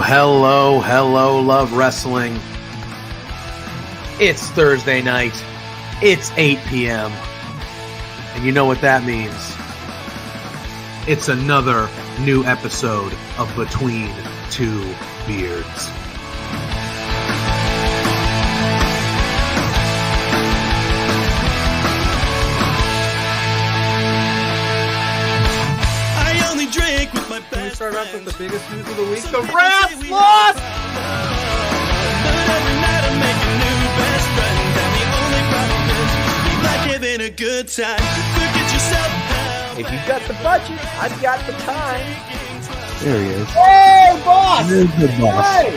Hello, love wrestling. It's Thursday night. It's 8 p.m. And you know what that means. It's another new episode of Between Two Beards. Can we start off with the biggest news of the week? The Rats lost! If you've got the budget, I've got the time. There he is. Hey, boss! There's the boss. Hey!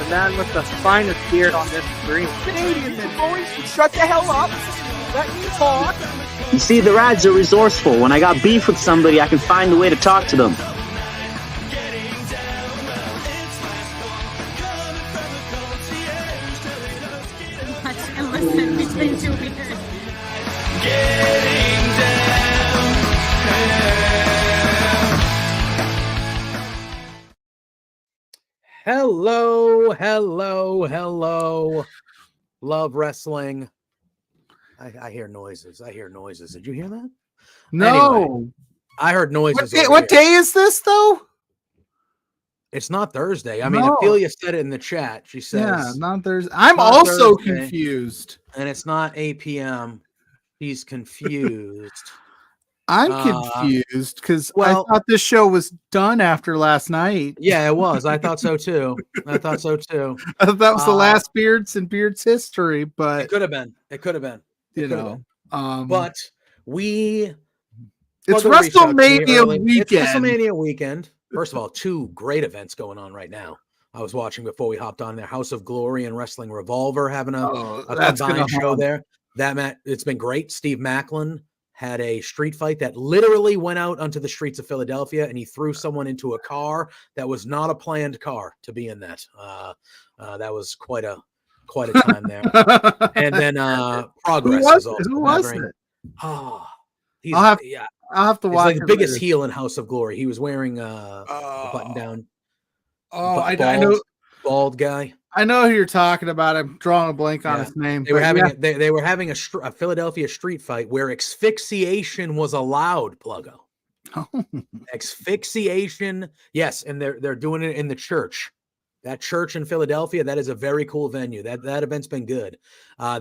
The man with the finest beard on this screen. Canadian men, boys, shut the hell up. Let me talk. You see, the Rads are resourceful. When I got beef with somebody, I can find a way to talk to them. Between Two Beards. Hello. Love wrestling. I hear noises. Did you hear that? No. Anyway, I heard noises. What day is this, though? It's not Thursday. I mean, No. Ophelia said it in the chat. She says, Yeah, not Thursday. I'm not also Thursday. confused. and it's not 8 p.m. He's confused. I'm confused because well- I thought this show was done after last night. Yeah, it was. I thought so too. I thought that was the last Beards in Beards history, but It could have been. you know, But we. it's Pluggo reached out to me WrestleMania early. weekend. It's WrestleMania weekend. First of all, two great events going on right now. I was watching before we hopped on there. House of Glory and Wrestling Revolver having a that's combined gonna show haunt. there. That match, it's been great. Steve Macklin had a street fight that literally went out onto the streets of Philadelphia, and he threw someone into a car that was not a planned car to be in that. That was quite a time there. And then Progress is also who was gathering- it? Oh, I'll have to he's watch like the it biggest later. heel in House of Glory. He was wearing a button down. Oh, I know. Bald guy. I know who you're talking about. I'm drawing a blank on Yeah. his name. They were but having yeah. they were having a Philadelphia street fight where asphyxiation was allowed. Pluggo. Asphyxiation, yes, and they're doing it in the church. That church in Philadelphia, that is a very cool venue. That event's been good.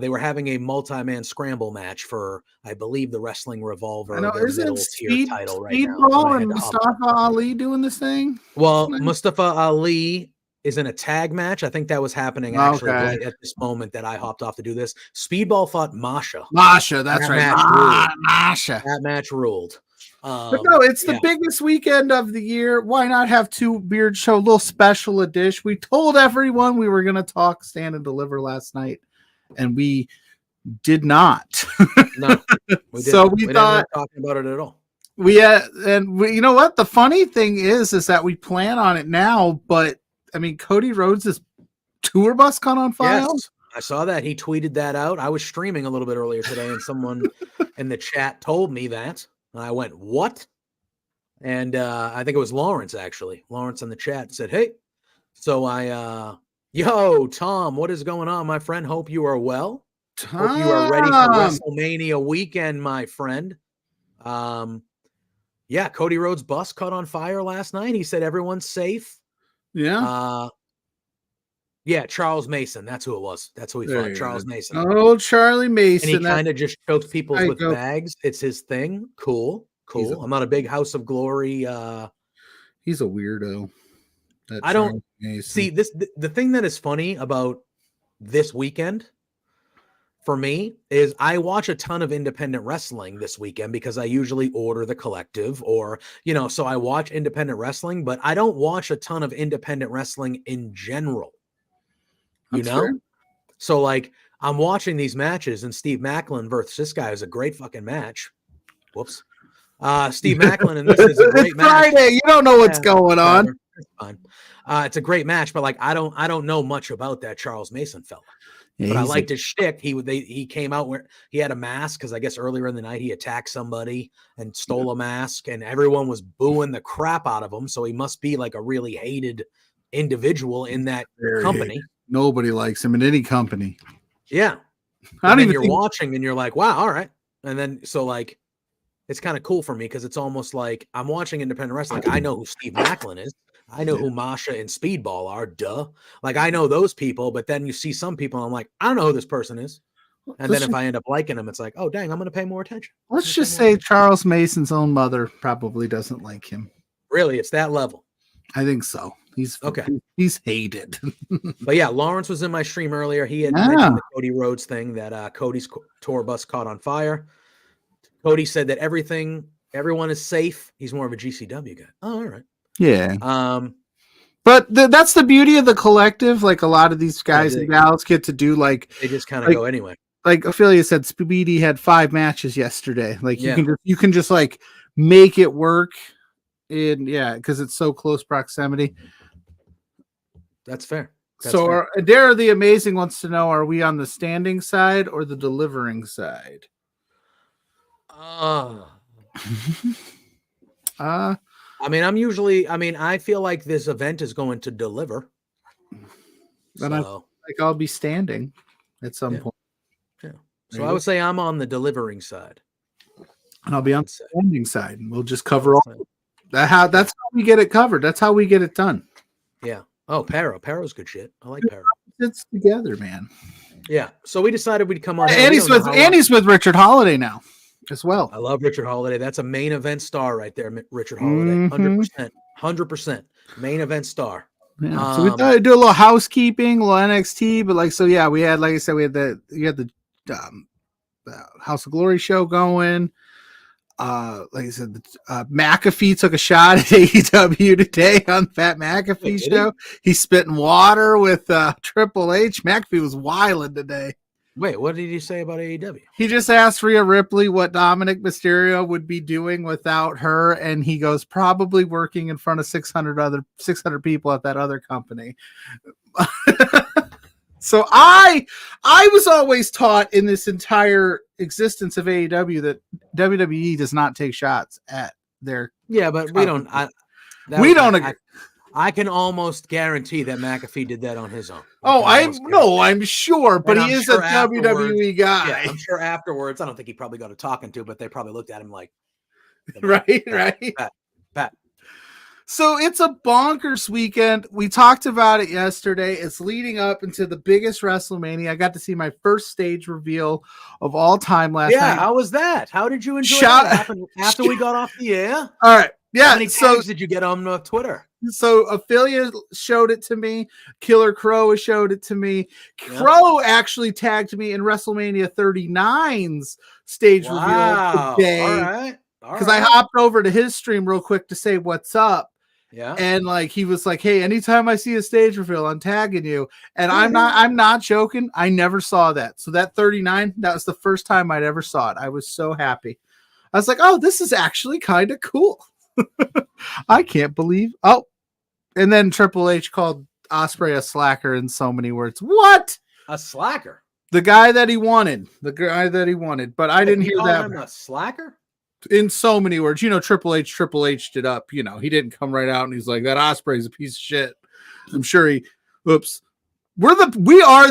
They were having a multi-man scramble match for, I believe, the Wrestling Revolver, I know, their isn't middle tier title right now. Speedball So I and had to hop Mustafa Ali doing this thing? Well, Isn't it? Mustafa Ali is in a tag match. I think that was happening actually Okay. right at this moment that I hopped off to do this. Speedball fought Masha. Masha, that's That right. match ruled. Masha. That match ruled. But no, it's the yeah. biggest weekend of the year. Why not have two Beard Show, a little special edition? We told everyone we were going to talk Stand and Deliver last night, and we did not. No, we didn't. So we didn't thought- end up talking about it at all. You know what? The funny thing is that we plan on it now, but I mean, Cody Rhodes' tour bus caught on fire. Yes, I saw that. He tweeted that out. I was streaming a little bit earlier today, and someone in the chat told me that. And I went, what? And I think it was Lawrence, actually. Lawrence in the chat said, hey. So yo, Tom, what is going on, my friend? Hope you are well. Hope you are ready for WrestleMania weekend, my friend. Yeah, Cody Rhodes' bus caught on fire last night. He said everyone's safe. Yeah. Yeah, Charles Mason. That's who it was. That's who he There fought. you Charles go. Mason. Oh, Charlie Mason. And he kind of just choked people There you with go. bags. It's his thing. Cool. He's a- I'm not a big House of Glory. He's a weirdo. That I don't Charlie Mason. see this. The thing that is funny about this weekend, for me is I watch a ton of independent wrestling this weekend because I usually order the collective or, so I watch independent wrestling, but I don't watch a ton of independent wrestling in general, That's fair. So like I'm watching these matches and Steve Macklin versus this guy is a great fucking match. Whoops. Steve Macklin and this is a great it's match. Friday. You don't know what's going on. It's fine. It's a great match, but like I don't know much about that Charles Mason fella. Yeah, but I liked his shtick. He came out where he had a mask because I guess earlier in the night he attacked somebody and stole a mask, and everyone was booing the crap out of him. So he must be like a really hated individual in that company. Nobody likes him in any company. Yeah, and then you're watching and you're like, wow, all right. And then so like it's kind of cool for me because it's almost like I'm watching independent wrestling. Like I know who Steve Macklin is. I know who Masha and Speedball are. Duh. Like I know those people, but then you see some people and I'm like, I don't know who this person is. And then if I end up liking them, it's like, oh dang, I'm going to pay more attention. Let's just say Charles Mason's own mother probably doesn't like him. Really? It's that level? I think so. He's okay. He's hated. But yeah, Lawrence was in my stream earlier. He had mentioned the Cody Rhodes thing that Cody's tour bus caught on fire. Cody said that everyone is safe. He's more of a GCW guy. Oh, all right. Yeah. But that's the beauty of the collective. Like a lot of these guys and gals get to do like they just kind of go anyway. Like Ophelia said, Speedy had 5 matches yesterday. Like you can just like make it work. And because it's so close proximity. That's fair. Adair the Amazing wants to know: are we on the standing side or the delivering side? I mean, I feel like this event is going to deliver. Then I'll be standing at some point. Yeah. So I would say I'm on the delivering side. And I'll be on the standing side. And we'll just cover all. That's how we get it covered. That's how we get it done. Yeah. Oh, Paro's good shit. I like Paro. It's together, man. Yeah. So we decided we'd come on. Andy's with Richard Holiday now as well. I love Richard Holiday. That's a main event star right there, Richard Holiday. 100%. Main event star. Yeah. So we thought I'd do a little housekeeping, a little NXT, but we had, like I said, we had the House of Glory show going. Like I said, McAfee took a shot at AEW today on Pat McAfee show. He's spitting water with Triple H. McAfee was wilding today. Wait, what did he say about AEW? He just asked Rhea Ripley what Dominic Mysterio would be doing without her, and he goes, probably working in front of 600 people at that other company. So I was always taught in this entire existence of AEW that WWE does not take shots at their but we don't. Agree. I can almost guarantee that McAfee did that on his own. I'm sure, but he is a WWE guy. Yeah, I'm sure afterwards. I don't think he probably got a talking to, but they probably looked at him like, right. Pat. So it's a bonkers weekend. We talked about it yesterday. It's leading up into the biggest WrestleMania. I got to see my first stage reveal of all time last night. Yeah, how was that? How did you enjoy that after we got off the air? All right. Yeah. How many tags did you get on Twitter? So Ophelia showed it to me. Killer Crow showed it to me. Crow actually tagged me in WrestleMania 39's stage reveal today. All right. Because I hopped over to his stream real quick to say what's up. Yeah. And like he was like, hey, anytime I see a stage reveal, I'm tagging you. And I'm not joking. I never saw that. So that 39, that was the first time I'd ever saw it. I was so happy. I was like, oh, this is actually kind of cool. I can't believe. Oh, and then Triple H called Ospreay a slacker in so many words. What? A slacker? The guy that he wanted. But I didn't hear that. A slacker? In so many words, Triple H'd it up. He didn't come right out and he's like, that Ospreay's a piece of shit. I'm sure we are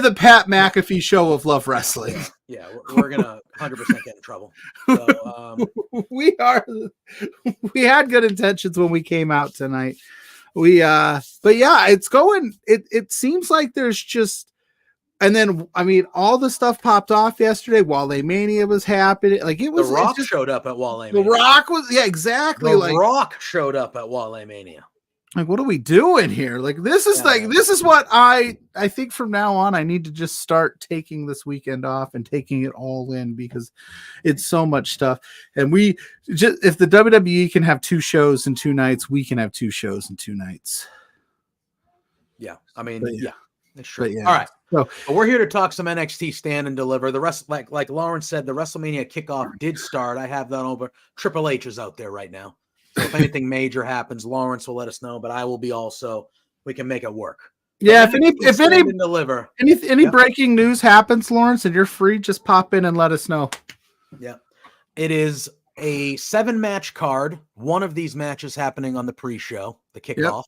the Pat McAfee show of Love Wrestling. Yeah, we're gonna 100% get in trouble. So, we had good intentions when we came out tonight. But yeah, it's going. It seems like there's just. And then, I mean, all the stuff popped off yesterday. Wale Mania was happening. Like it was. The Rock showed up at Wale Mania. The Rock was, exactly. The Rock showed up at Wale Mania. Like, what are we doing here? Like, this is this is what I think from now on, I need to just start taking this weekend off and taking it all in because it's so much stuff. And we just, if the WWE can have 2 shows in 2 nights, we can have 2 shows in 2 nights. Yeah. I mean, it's true. Yeah. All right. So but we're here to talk some NXT Stand and Deliver. The rest, like Lawrence said, the WrestleMania kickoff did start. I have that over. Triple H is out there right now. So if anything major happens, Lawrence will let us know, but I will be also, we can make it work. Yeah, if any Yep. breaking news happens, Lawrence, and you're free, just pop in and let us know. Yeah. It is a 7-match card. One of these matches happening on the pre-show, the kickoff.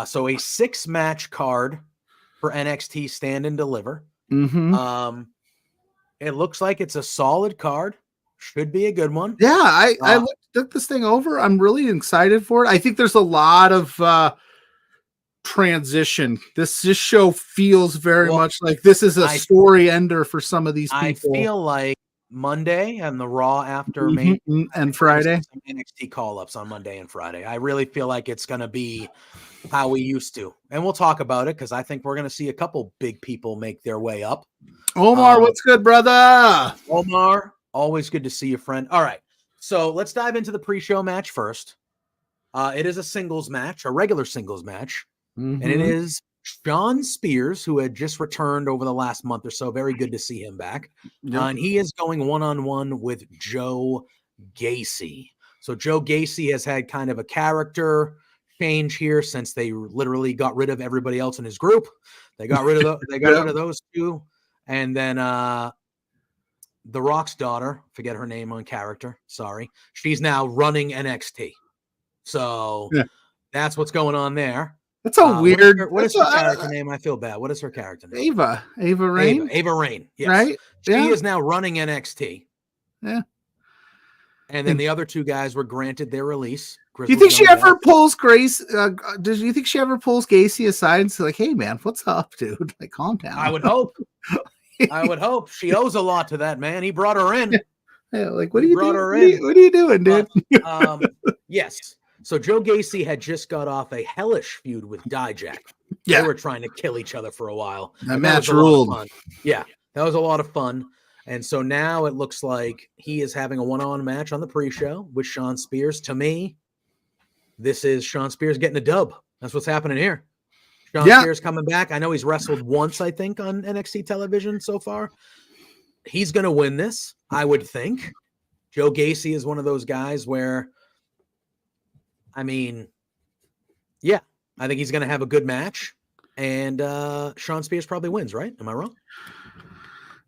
So a 6-match card for NXT Stand and Deliver. Mm-hmm. It looks like it's a solid card. Should be a good one. Yeah, I looked this thing over. I'm really excited for it. I think there's a lot of transition. This show feels very much like this is a story ender for some of these people. I feel like Monday and the Raw after me and Friday NXT call-ups on Monday and Friday. I really feel like it's going to be how we used to, and we'll talk about it because I think we're going to see a couple big people make their way up. Omar, what's good, brother? Omar, always good to see you, friend. All right, so let's dive into the pre-show match first. It is a singles match, a regular singles match, and it is Shawn Spears, who had just returned over the last month or so. Very good to see him back. And he is going one-on-one with Joe Gacy. So Joe Gacy has had kind of a character change here since they literally got rid of everybody else in his group. They got rid of rid of those 2. And then The Rock's daughter, forget her name on character, sorry. She's now running NXT. So that's what's going on there. That's a weird. What is her character name? I feel bad. What is her character name? Ava Raine. Ava Raine. Yes. Right. She is now running NXT. Yeah. And then the other 2 guys were granted their release. Do you think she ever pulls Grace? Do you think she ever pulls Gacy aside and say, like, "Hey, man, what's up, dude? Like, calm down." I would hope. I would hope. She owes a lot to that man. He brought her in. Yeah, like, what are you doing? What are you doing, dude? Yes. So Joe Gacy had just got off a hellish feud with Dijak. Yeah. They were trying to kill each other for a while. That match ruled. Yeah, that was a lot of fun. And so now it looks like he is having a one-on match on the pre-show with Shawn Spears. To me, this is Shawn Spears getting a dub. That's what's happening here. Shawn Spears coming back. I know he's wrestled once, I think, on NXT television so far. He's going to win this, I would think. Joe Gacy is one of those guys where, I mean, yeah, I think he's going to have a good match. And Shawn Spears probably wins, right? Am I wrong?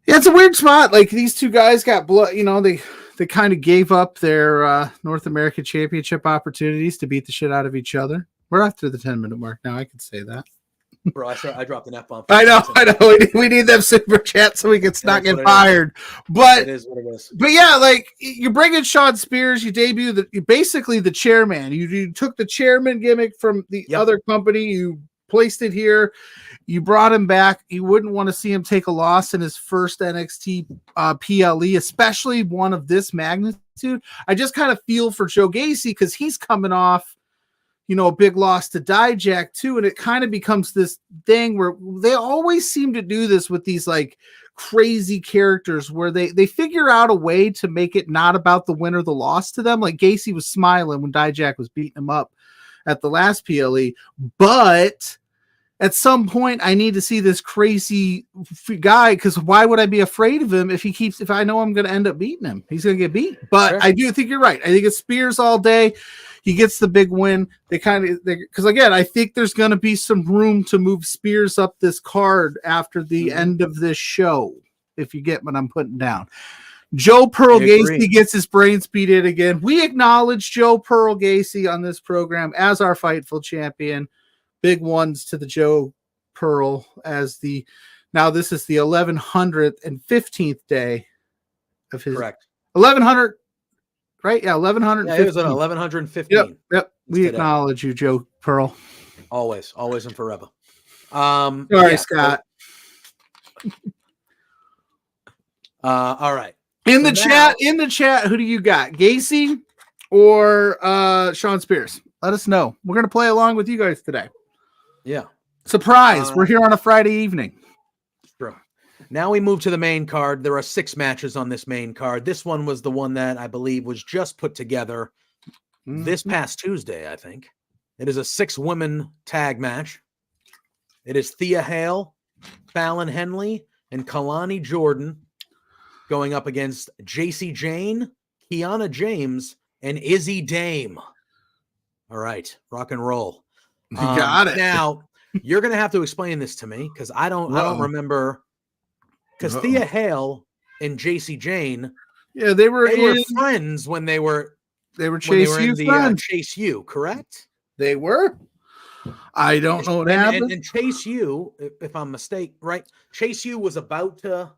Yeah, it's a weird spot. Like, these 2 guys got blood. You know, they kind of gave up their North American Championship opportunities to beat the shit out of each other. We're after the 10-minute mark now. I can say that. Bro, I dropped an F-bomb. I know. We need them super chats so we can not get fired. But it is what it is. But yeah, like, you bring in Shawn Spears, you debut basically the chairman. You took the chairman gimmick from the other company, you placed it here, you brought him back. You wouldn't want to see him take a loss in his first NXT PLE, especially one of this magnitude. I just kind of feel for Joe Gacy because he's coming off, you know, a big loss to Dijak too. And it kind of becomes this thing where they always seem to do this with these like crazy characters where they figure out a way to make it not about the win or the loss to them. Like Gacy was smiling when Dijak was beating him up at the last PLE, but at some point I need to see this crazy guy, because why would I be afraid of him if I know I'm going to end up beating him? He's going to get beat. But sure. I do think you're right. I think it's Spears all day. He gets the big win. Because again, I think there's going to be some room to move Spears up this card after the end of this show, if you get what I'm putting down. Joe Pearl Gacy gets his brains beat in again. We acknowledge Joe Pearl Gacy on this program as our Fightful champion. Big ones to the Joe Pearl now this is the 1115th day of his. Correct. 1100. Right? Yeah, 1115. Yeah, it was 1115. Yep. We acknowledge you, Joe Pearl. Always and forever. Sorry, Scott. All right. In the chat, who do you got? Gacy or Shawn Spears? Let us know. We're going to play along with you guys today. Yeah. Surprise. We're here on a Friday evening. True. Now we move to the main card. There are 6 matches on this main card. This one was the one that I believe was just put together this past Tuesday, I think. It is a 6-women tag match. It is Thea Hale, Fallon Henley, and Kalani Jordan going up against JC Jane, Kiana James, and Izzy Dame. All right, rock and roll. You got it. Now, you're going to have to explain this to me because I don't remember. Because Thea Hale and JC Jane, they were friends when they were Chase U friends. Chase U, correct? They were. I don't know what happened. And Chase U, if I'm mistaken, right? Chase U was about to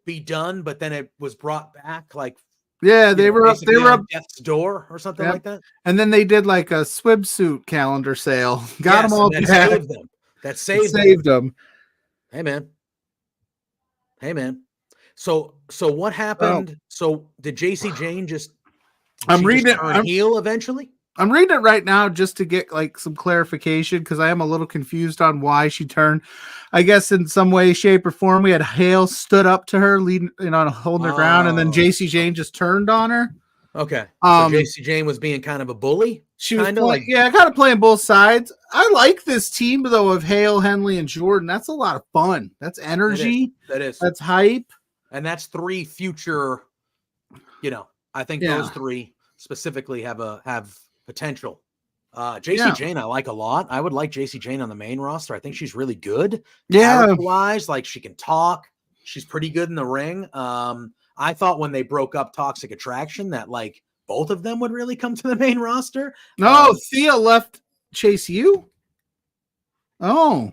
be done, but then it was brought back. Like, they were up death's door or something like that. And then they did like a swimsuit calendar sale. Got them all back. Saved them. That saved them. Hey man. So what happened? So did JC Jane turn heel eventually? I'm reading it right now just to get like some clarification because I am a little confused on why she turned. I guess in some way, shape, or form, we had Hale stood up to her, leading, holding her ground, and then JC Jane just turned on her. Okay. So JC Jane was being kind of a bully. She was kind of playing both sides. I like this team though of Hale, Henley, and Jordan. That's a lot of fun. That's energy. That is. That's hype. And that's 3 future. I think those 3 specifically have potential. JC Jane, I like a lot. I would like JC Jane on the main roster. I think she's really good. Yeah. Wise, like she can talk. She's pretty good in the ring. I thought when they broke up Toxic Attraction that like both of them would really come to the main roster. No, Thea left Chase U. Oh,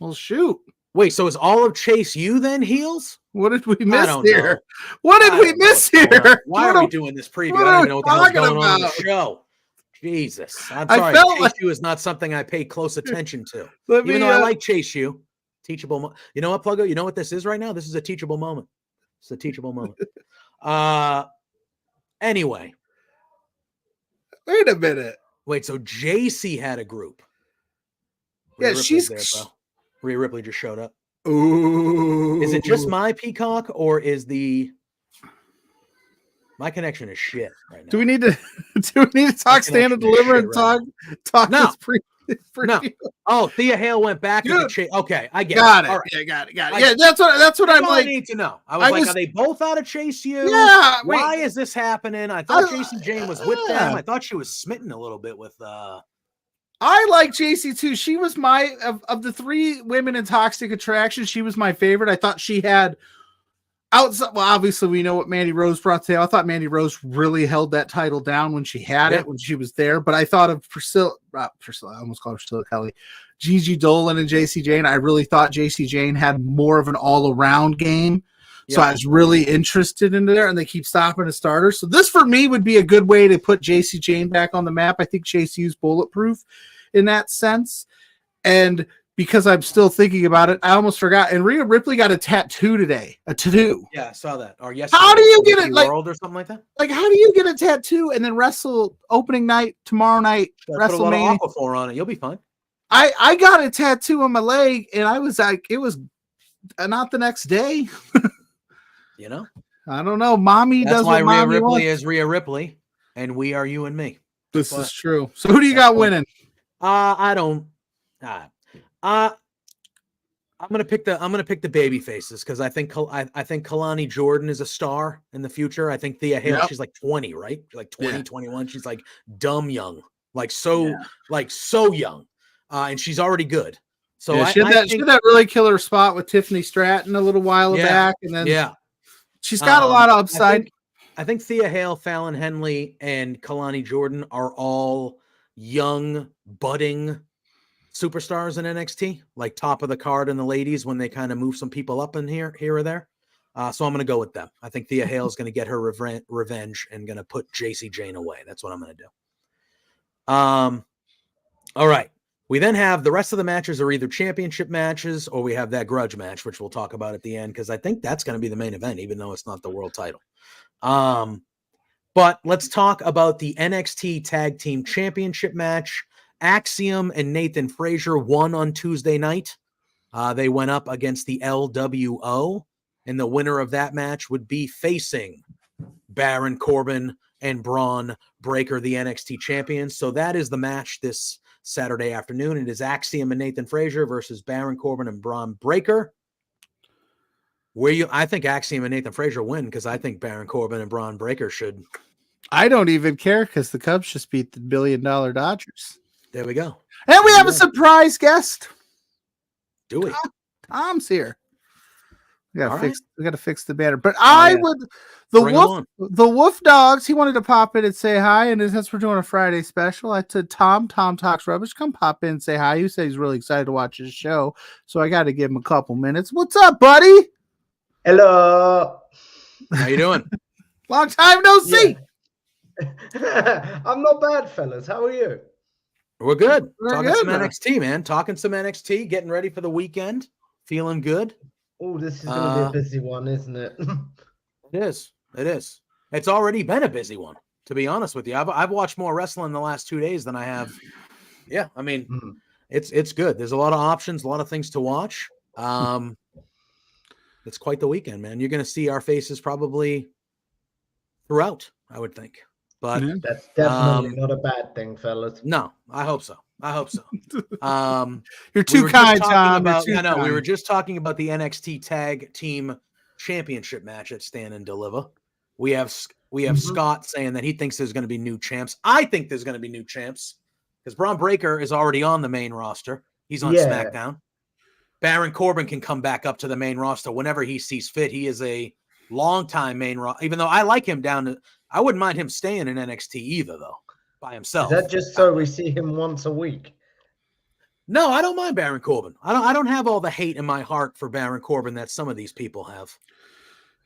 well, shoot. Wait, so is all of Chase U then heels? What did we miss here? What did we miss here? Why are we doing this preview? I don't even know what the hell's going on in the show. Jesus. I'm sorry. Chase U is not something I pay close attention to. Even though I like Chase U. Teachable. You know what, Pluggo? You know what this is right now? This is a teachable moment. It's a teachable moment. Anyway. Wait a minute. Wait, so JC had a group. Yeah, Rhea Ripley just showed up. Ooh. Is it just my Peacock or is my connection is shit right now? Do we need to talk Stand and Deliver and talk no. this No. Oh, Thea Hale went back to the Chase. Okay, I get got it. All right. Yeah, got it. Yeah, that's what I'm like. I need to know. I was like, are they both out of Chase U? Yeah. Why is this happening? I thought JC Jane was with them. I thought she was smitten a little bit with I like JC too. She was my of the 3 women in Toxic Attraction. She was my favorite. I thought she had outside. Well, obviously we know what Mandy Rose brought to. I thought Mandy Rose really held that title down when she had it, when she was there. But I thought of Priscilla. I almost called her Priscilla Kelly, Gigi Dolan, and JC Jane. I really thought JC Jane had more of an all-around game. So I was really interested in there, and they keep stopping a starter. So this for me would be a good way to put JC Jane back on the map. I think Chase U's bulletproof in that sense. And because I'm still thinking about it, I almost forgot. And Rhea Ripley got a tattoo today. A tattoo. Yeah, I saw that. Or yesterday. How do you get it? Like, World or something like that? Like, how do you get a tattoo and then wrestle opening night tomorrow night? WrestleMania. Put a little Aquaphor on it. You'll be fine. I got a tattoo on my leg, and I was like, it was not the next day. I don't know. Mommy does what Rhea Ripley is Rhea Ripley, and we are you and me. This is true. So who do you got winning? I don't. I'm gonna pick the baby faces because I think Kalani Jordan is a star in the future. I think Thea Hale, she's like 20, right? Like 20, 21. She's like dumb young, like so young, and she's already good. So she had that really killer spot with Tiffany Stratton a little while back, and then she's got a lot of upside. I think Thea Hale, Fallon Henley, and Kalani Jordan are all young, budding superstars in NXT, like top of the card in the ladies when they kind of move some people up in here or there. So I'm going to go with them. I think Thea Hale is going to get her revenge and going to put JC Jane away. That's what I'm going to do. All right. We then have the rest of the matches are either championship matches or we have that grudge match, which we'll talk about at the end because I think that's going to be the main event, even though it's not the world title. But But let's talk about the NXT Tag Team Championship match. Axiom and Nathan Frazier won on Tuesday night. They went up against the LWO, and the winner of that match would be facing Baron Corbin and Braun Breaker, the NXT champions. So that is the match this Saturday afternoon. It is Axiom and Nathan Frazier versus Baron Corbin and Braun Breaker. I think Axiom and Nathan Frazier win because I think Baron Corbin and Braun Breaker should. I don't even care because the Cubs just beat the $1 billion Dodgers. There we go. And we have a surprise guest. Do we? Tom's here. We gotta All fix the banner. But the Wolf Dogs, he wanted to pop in and say hi. And since we're doing a Friday special, I said, Tom Talks Rubbish, come pop in and say hi. You say he's really excited to watch his show. So I got to give him a couple minutes. What's up, buddy? Hello. How you doing? Long time no see. Yeah. I'm not bad, fellas. How are you? We're good. We're Talking good, some man. NXT, man. Talking some NXT, getting ready for the weekend. Feeling good. Oh, this is going to be a busy one, isn't it? It is. It is. It's already been a busy one, to be honest with you. I've watched more wrestling the last 2 days than I have. Yeah, I mean, it's good. There's a lot of options, a lot of things to watch. It's quite the weekend, man. You're going to see our faces probably throughout, I would think. But that's definitely not a bad thing, fellas. No, I hope so. You're too kind, Tom. We were just talking about the NXT Tag Team Championship match at Stand and Deliver. We have Scott saying that he thinks there's going to be new champs. I think there's going to be new champs because Braun Breaker is already on the main roster. He's on SmackDown. Baron Corbin can come back up to the main roster whenever he sees fit. He is a long-time main roster. Even though I like him I wouldn't mind him staying in NXT either, though, by himself. Is that just so we see him once a week? No, I don't mind Baron Corbin. I don't have all the hate in my heart for Baron Corbin that some of these people have.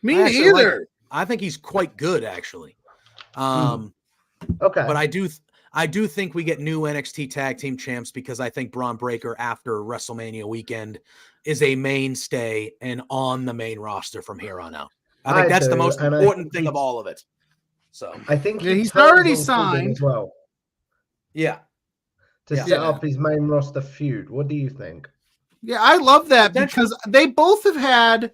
Me neither. I think he's quite good, actually. Okay. But I do think we get new NXT Tag Team champs because I think Braun Breaker after WrestleMania weekend is a mainstay and on the main roster from here on out. I think that's the most important thing of all of it. So I think he's already signed as well. Yeah. To set up his main roster feud. What do you think? Yeah, I love that because they both have had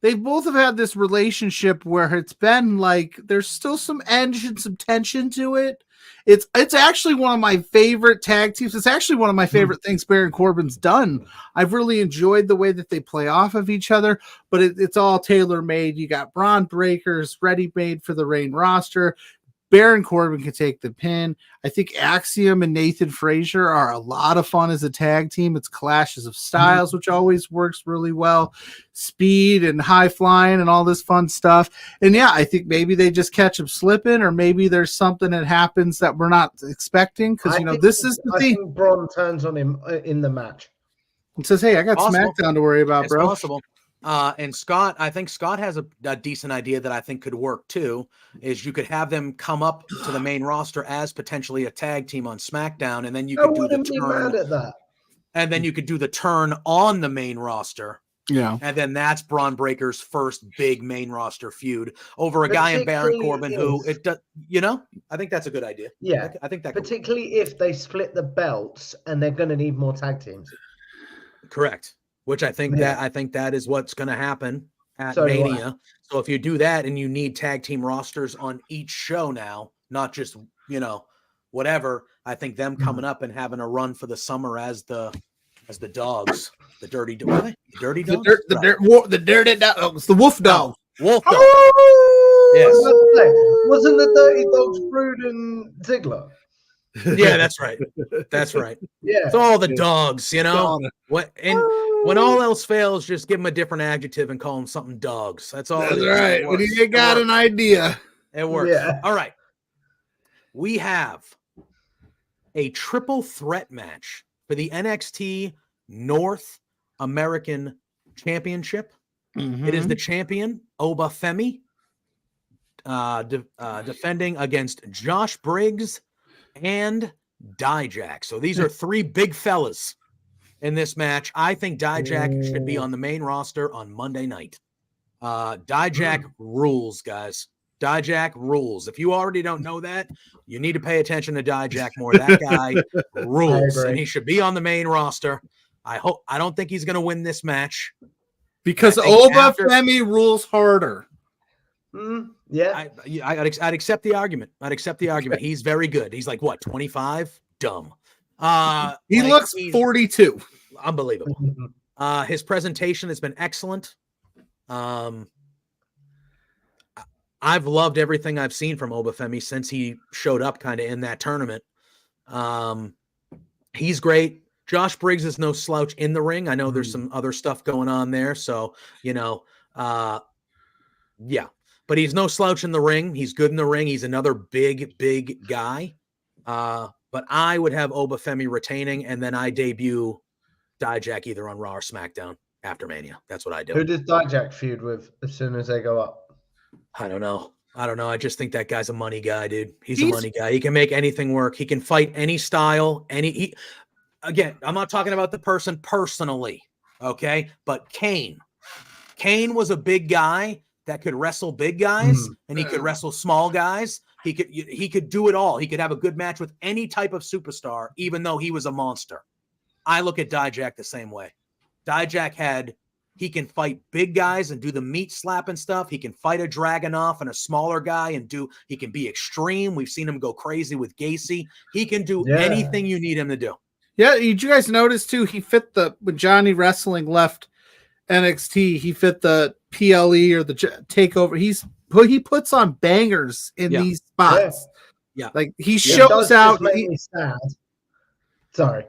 this relationship where it's been like there's still some edge and some tension to it. It's actually one of my favorite tag teams. It's actually one of my favorite things Baron Corbin's done. I've really enjoyed the way that they play off of each other, but it's all tailor-made. You got Braun Breakers ready-made for the main roster. Baron Corbin can take the pin. I think Axiom and Nathan Frazier are a lot of fun as a tag team. It's clashes of styles, which always works really well. Speed and high flying and all this fun stuff. And yeah, I think maybe they just catch him slipping, or maybe there's something that happens that we're not expecting. Because this is the thing. I think Braun turns on him in the match. It says, "Hey, I got SmackDown to worry about, bro." Possible. And Scott, I think Scott has a decent idea that I think could work too, is you could have them come up to the main roster as potentially a tag team on SmackDown, and then you could do the turn at that. And then you could do the turn on the main roster. Yeah. And then that's Braun Breaker's first big main roster feud over a guy in Baron Corbin who I think that's a good idea. Yeah. I think that particularly if they split the belts and they're going to need more tag teams. Correct. Which I think that is what's going to happen at Mania. So if you do that and you need tag team rosters on each show now, not just, whatever, I think them coming up and having a run for the summer as the dogs, the dirty dogs. The dirty dogs? The dirty dogs, the wolf dog. Wolf dog. Yes. Wasn't the dirty dogs Brood and Ziggler? Yeah, that's right. That's right. Yeah. It's all the dogs, When all else fails, just give them a different adjective and call them something dogs. That's all. That's right. When you got an idea. It works. Yeah. All right. We have a triple threat match for the NXT North American Championship. Mm-hmm. It is the champion, Oba Femi, defending against Josh Briggs and Dijak. So these are three big fellas in this match. I think Dijak should be on the main roster on Monday night. Dijak rules, guys. Dijak rules. If you already don't know that, you need to pay attention to Dijak more. That guy rules, and he should be on the main roster. I don't think he's going to win this match because Obafemi rules harder. Yeah, I'd accept the argument. He's very good. He's like what, 25? Dumb. He looks 42. Unbelievable. His presentation has been excellent. I've loved everything I've seen from Obafemi since he showed up kind of in that tournament. He's great. Josh Briggs is no slouch in the ring. I know there's some other stuff going on there. So, yeah, but he's no slouch in the ring. He's good in the ring. He's another big guy. But I would have Obafemi retaining, and then I debut Dijak either on Raw or SmackDown after Mania. That's what I do. Who does Dijak feud with as soon as they go up? I don't know. I just think that guy's a money guy, dude. He's a money guy. He can make anything work. He can fight any style. Again, I'm not talking about the person personally, okay? But Kane was a big guy that could wrestle big guys, and he could wrestle small guys. He could do it all. He could have a good match with any type of superstar, even though he was a monster. I look at Dijak the same way. He can fight big guys and do the meat slapping stuff. He can fight a Dragunov and a smaller guy he can be extreme. We've seen him go crazy with Gacy. He can do anything you need him to do. Yeah, did you guys notice too? He fit when Johnny Wrestling left NXT, he fit the PLE or the takeover. He puts on bangers in these spots. Yeah. Like he shows out. Make me sad. Sorry.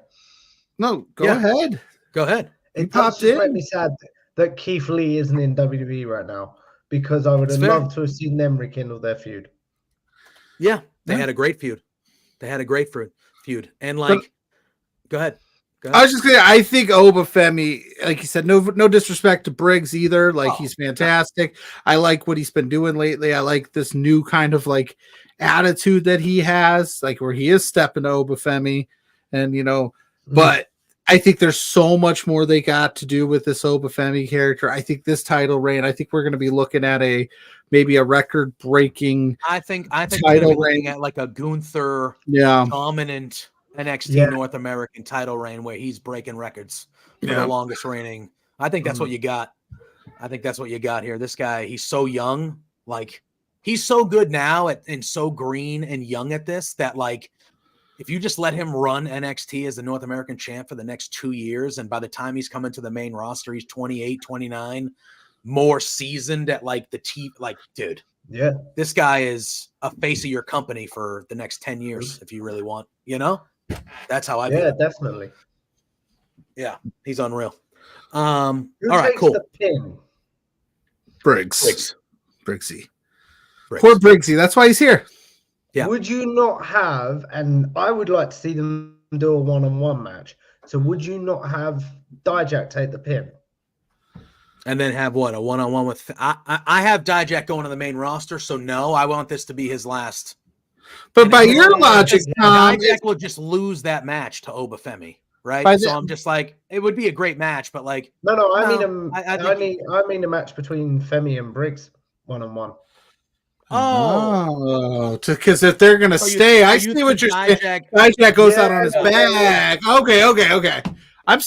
No, go ahead. Go ahead. It popped in. Make me sad that Keith Lee isn't in WWE right now, because I would have loved to have seen them rekindle their feud. Yeah, they had a great feud. And go ahead. I was just gonna. I think Obafemi, like you said, no disrespect to Briggs either. Like he's fantastic. I like what he's been doing lately. I like this new kind of like attitude that he has, like where he is stepping to Obafemi, and but I think there's so much more they got to do with this Obafemi character. I think this title reign. I think we're going to be looking at maybe a record breaking. I think we're looking at like a Gunther dominant NXT North American title reign where he's breaking records for the longest reigning. I think that's what you got. Here. This guy, he's so young. Like he's so good now and so green and young at this that like if you just let him run NXT as the North American champ for the next 2 years, and by the time he's coming to the main roster, he's 28, 29, more seasoned at like dude. Yeah. This guy is a face of your company for the next 10 years if you really want, That's how I feel. Yeah, definitely. Yeah, he's unreal. Who all right, cool. The pin? Briggsy. Poor Briggsy. That's why he's here. Yeah. Would you not have, and I would like to see them do a one-on-one match, so would you not have Dijak take the pin? And then have what, a one-on-one with I have Dijak going to the main roster, so no, I want this to be his last. But by your logic, Dijak will just lose that match to Obafemi, right? So I'm just like, it would be a great match, but like I mean a match between Femi and Briggs one-on-one. Because if they're gonna stay, I see what you're saying. Dijak goes out on his back. Okay. I'm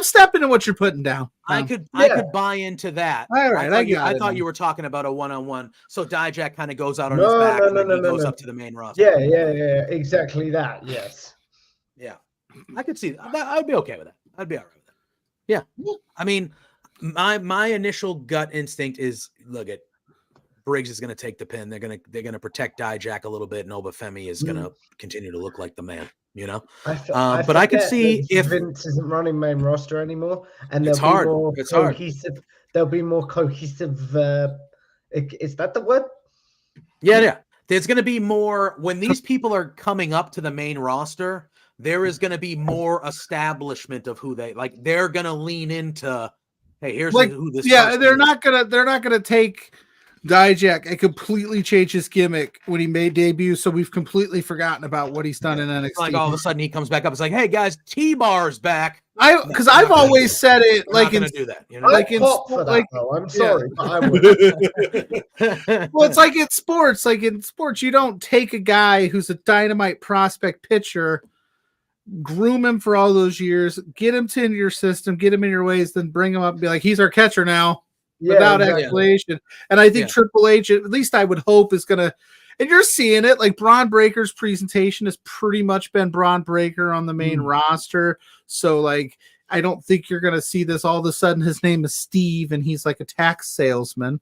stepping in what you're putting down. I could buy into that. All right, I thought you were talking about a one-on-one. So Dijak kind of goes out on his back and he goes up to the main roster. Yeah, exactly that. Yes. Yeah, I could see that. I'd be okay with that. I'd be all right with that. Yeah, I mean, my initial gut instinct is look at. Briggs is going to take the pin. They're going to protect Dijak a little bit, and Obafemi is going to continue to look like the man. But I could see if Vince isn't running main roster anymore, and it's hard. It's hard. There'll be more cohesive. Is that the word? Yeah. There's going to be more when these people are coming up to the main roster. There is going to be more establishment of who they like. They're going to lean into. Hey, here's who this. Yeah, they're not gonna take. Dijak, it completely changed his gimmick when he made debut, so we've completely forgotten about what he's done in NXT. Like all of a sudden he comes back up. It's like, hey guys, T-Bar's back. Because I've always said it We're like not gonna do that. You know, I'd pop for that, like though. I'm sorry, but I would. well, it's like in sports. Like in sports, you don't take a guy who's a dynamite prospect pitcher, groom him for all those years, get him into your system, get him in your ways, then bring him up and be like, he's our catcher now. Without explanation. And I think Triple H, at least I would hope, is going to, and you're seeing it, like Braun Breaker's presentation has pretty much been Braun Breaker on the main roster. So, like, I don't think you're going to see this all of a sudden. His name is Steve, and he's like a tax salesman.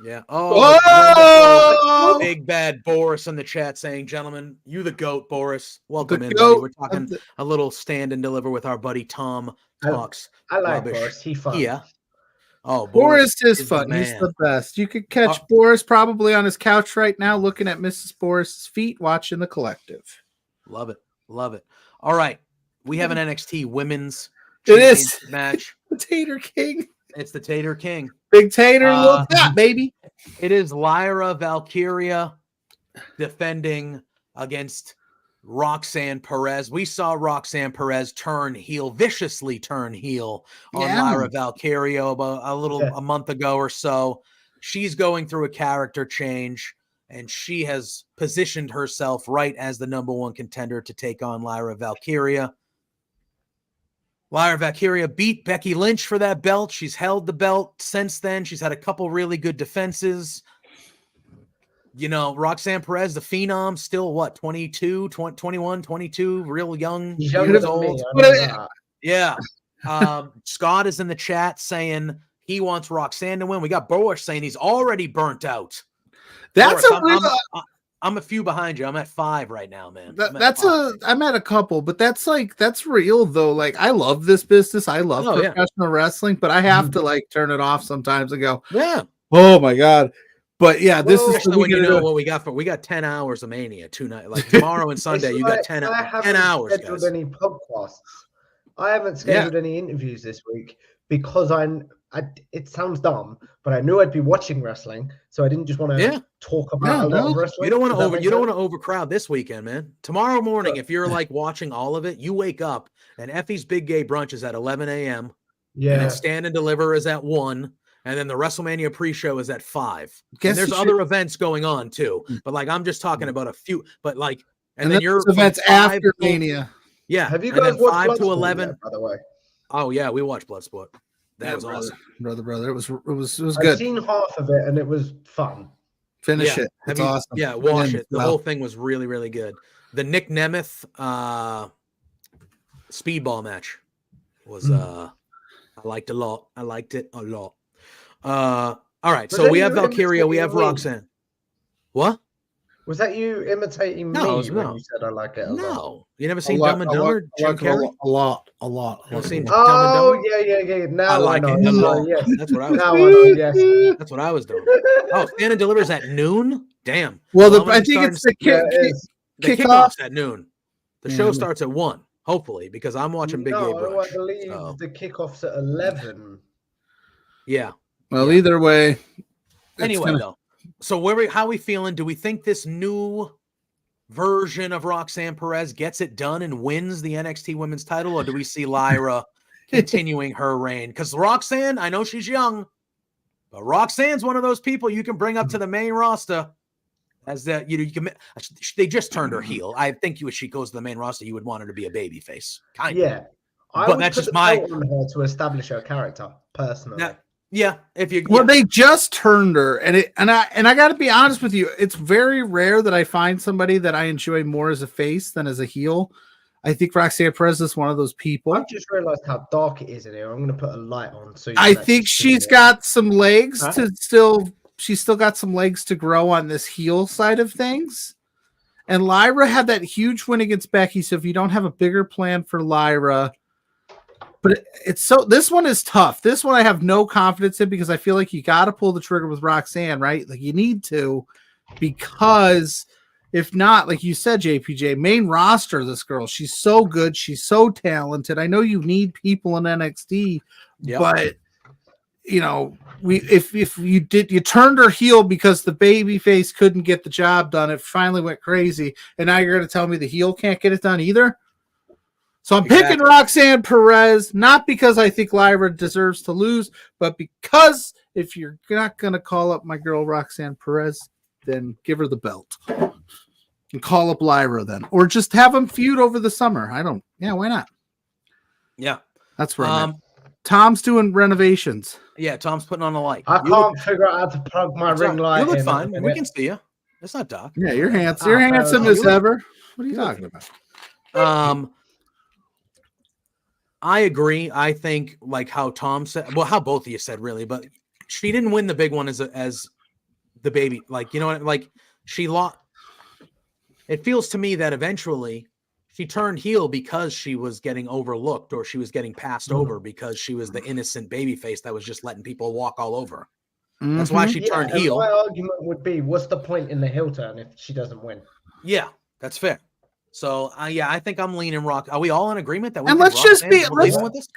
Yeah. Oh, big bad Boris in the chat saying, gentlemen, you the GOAT, Boris. Welcome in, buddy. We're talking a little stand and deliver with our buddy Tom Talks. I like Boris. He's fun. Yeah. Oh, Boris is fun. He's the best. You could catch Boris probably on his couch right now looking at Mrs. Boris's feet watching The Collective. Love it. Love it. All right. We have an NXT women's match. The Tater King. It's the Tater King. Big Tater, little fat, baby. It is Lyra Valkyria defending against Roxanne Perez. We saw Roxanne Perez viciously turn heel on Lyra Valkyria about a month ago or so. She's going through a character change, and she has positioned herself right as the number one contender to take on Lyra Valkyria. Lyra Valkyria beat Becky Lynch for that belt. She's held the belt since then. She's had a couple really good defenses. You know, Roxanne Perez, the Phenom, still what, 22, 21, 22, real young years old. Yeah. Scott is in the chat saying he wants Roxanne to win. We got Boris saying he's already burnt out. That's Boris, I'm a few behind you. I'm at 5 right now, man. I'm at a couple, but that's real though. Like, I love this business. I love professional wrestling, but I have to like turn it off sometimes and go, oh my God. But yeah, this is when you know what we got. We got 10 hours of Mania tonight. Like tomorrow and Sunday, you got 10 hours. Scheduled any podcasts. I haven't scheduled any interviews this week because it sounds dumb, but I knew I'd be watching wrestling, so I didn't just want to talk about a lot of wrestling. You don't want to overcrowd this weekend, man. Tomorrow morning, if you're like watching all of it, you wake up and Effie's Big Gay Brunch is at 11 a.m. Yeah, and then Stand and Deliver is at 1. And then the WrestleMania pre-show is at 5. And there's other events going on too. But like, I'm just talking about a few. But like, and then your events after Mania. Yeah. Have you guys watched 5 to 11? Yet, by the way. Oh yeah, we watched Bloodsport. That was awesome, brother. It was good. I've seen half of it and it was fun. Finish it. It's awesome. Yeah, watch it. The whole thing was really, really good. The Nick Nemeth speedball match was I liked a lot. I liked it a lot. All right, so we have Valkyria, we have Roxanne. What? Was that you imitating me when you said I like it a lot? No. You never seen Dumb and Dumber? Jim Carrey? A lot. You seen Dumb and Dumber? Yeah. Now I like it. Yes. That's what I was doing. Yes. That's what I was doing. Oh, Stand and Delivers at noon? Damn. Well, I think it's the kickoff's at noon. The show starts at 1, hopefully, because I'm watching Big Gay Brunch. I believe the kickoff's at 11. Yeah. Well, either way. Anyway, though. So how are we feeling? Do we think this new version of Roxanne Perez gets it done and wins the NXT Women's title, or do we see Lyra continuing her reign? Because Roxanne, I know she's young, but Roxanne's one of those people you can bring up to the main roster. As that they just turned her heel. I think if she goes to the main roster, you would want her to be a baby face. Kind of. Yeah. But that's just my on her to establish her character personally. Yeah, they just turned her, and I got to be honest with you, it's very rare that I find somebody that I enjoy more as a face than as a heel. I think Roxanne Perez is one of those people. I've just realized how dark it is in here. I'm going to put a light on. So I think she's got some legs she's still got some legs to grow on this heel side of things. And Lyra had that huge win against Becky. So if you don't have a bigger plan for Lyra. But this one is tough. This one I have no confidence in because I feel like you got to pull the trigger with Roxanne, right? Like you need to, because if not, like you said, JPJ, main roster, this girl, she's so good. She's so talented. I know you need people in NXT, but if you turned her heel because the baby face couldn't get the job done. It finally went crazy, and now you're going to tell me the heel can't get it done either. So I'm picking Roxanne Perez, not because I think Lyra deserves to lose, but because if you're not going to call up my girl Roxanne Perez, then give her the belt and call up Lyra then, or just have them feud over the summer. Why not? Yeah, that's where I'm at. Tom's doing renovations. Yeah, Tom's putting on the light. I can't figure out how to plug my ring light. You look fine. We can see you. It's not dark. Yeah, you're handsome. You're handsome as ever. What are you talking about? I agree. I think like how Tom said, well, how both of you said really, but she didn't win the big one as the baby. Like, you know what? Like she lost. It feels to me that eventually she turned heel because she was getting overlooked or she was getting passed over because she was the innocent baby face that was just letting people walk all over. That's why she turned heel. My argument would be, what's the point in the heel turn if she doesn't win? Yeah, that's fair. So I think I'm leaning Rock. Are we all in agreement that? And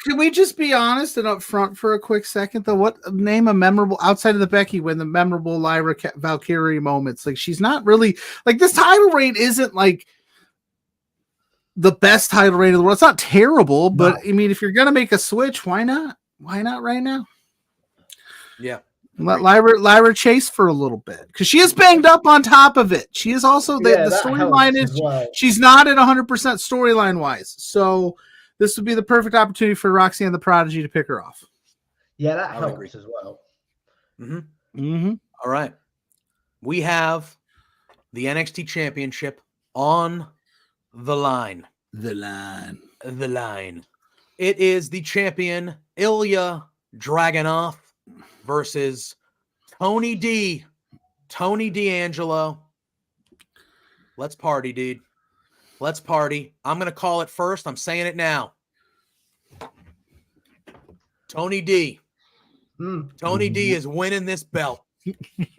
can we just be honest and upfront for a quick second though? What name a memorable outside of the Becky win, the memorable Lyra Valkyrie moments? Like she's not really like this title reign isn't like the best title reign in the world. It's not terrible, but I mean, if you're gonna make a switch, why not? Why not right now? Yeah. Let Lyra chase for a little bit because she is banged up on top of it. She is also the storyline is she's not at 100% storyline wise. So this would be the perfect opportunity for Roxanne the Prodigy to pick her off. Yeah, that helps as well. All right. We have the NXT Championship on the line. The line. It is the champion Ilya Dragunov versus Tony D'Angelo. Let's party, dude. Let's party. I'm going to call it first. I'm saying it now. Tony D. Tony D is winning this belt.